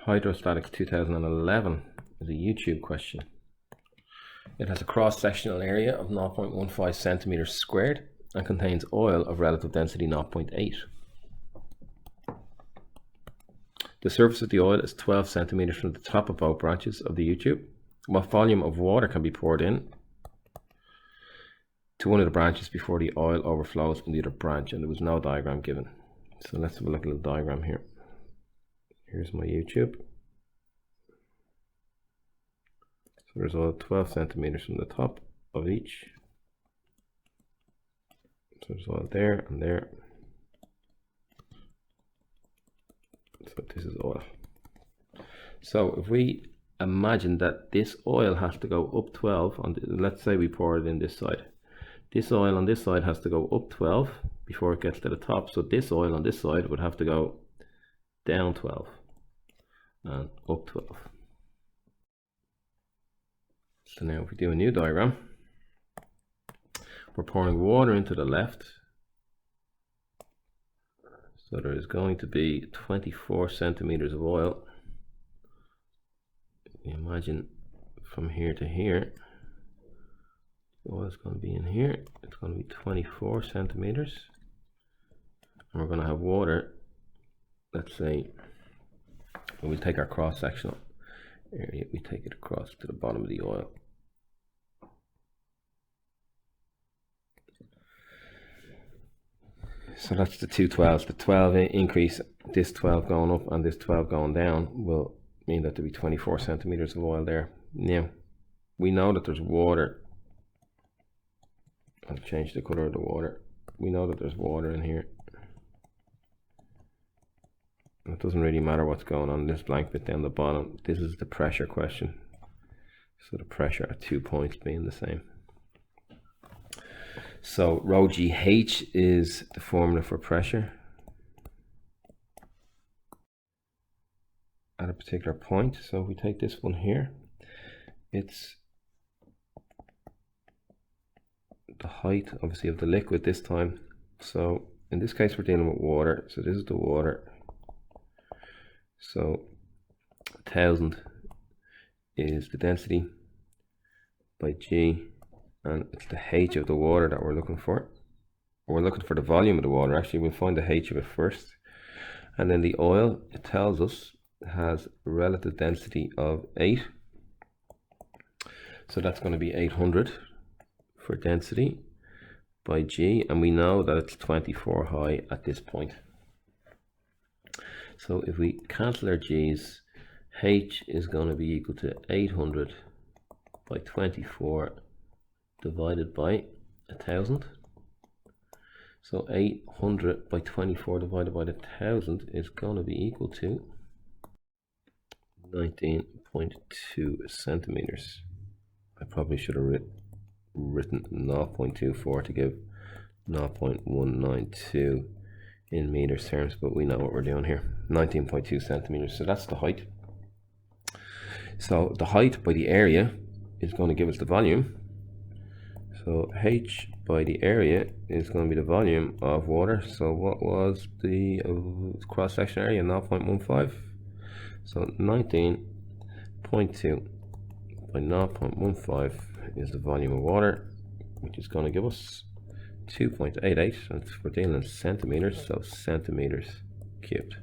Hydrostatics 2011 is a YouTube question. It has a cross-sectional area of 0.15 centimeters squared and contains oil of relative density 0.8. The surface of the oil is 12 centimeters from the top of both branches of the U-tube. What volume of water can be poured in to one of the branches before the oil overflows in the other branch? And there was no diagram given. So let's have a look at a little diagram here. Here's my U-tube. So there's oil 12 centimeters from the top of each. So there's oil there and there. So this is oil. So if we imagine that this oil has to go up 12, let's say we pour it in this side. This oil on this side has to go up 12 before it gets to the top. So this oil on this side would have to go down 12 and up 12. So now if we do a new diagram, we're pouring water into the left. So there is going to be 24 centimeters of oil. Imagine from here to here, the oil is going to be in here. It's going to be 24 centimeters. And we're going to have water, let's say, when we take our cross-sectional area, we take it across to the bottom of the oil. So that's the two 12s. The 12 increase, this 12 going up and this 12 going down will mean that there'll be 24 centimeters of oil there. Now, we know that there's water. I'll change the color of the water. We know that there's water in here. It doesn't really matter what's going on in this blank bit down the bottom. This is the pressure question. So the pressure at 2 points being the same. So rho GH is the formula for pressure at a particular point. So if we take this one here, it's the height obviously of the liquid this time. So in this case we're dealing with water. So this is the water. So 1000 is the density by G, and it's the H of the water that we're looking for. We're looking for the volume of the water. Actually, we'll find the H of it first. And then the oil, it tells us, has a relative density of 8. So that's going to be 800 for density by G. And we know that it's 24 high at this point. So if we cancel our G's, H is going to be equal to 800 by 24 divided by 1000. So 800 by 24 divided by 1000 is going to be equal to 19.2 centimeters. I probably should have written 0.24 to give 0.192 in meters terms, but we know what we're doing here. 19.2 centimeters. So that's the height. So the height by the area is going to give us the volume. So H by the area is going to be the volume of water. So what was the cross-section area? 0.15. So 19.2 by 0.15 is the volume of water, which is going to give us 2.88. And we're dealing in centimeters, so centimeters cubed.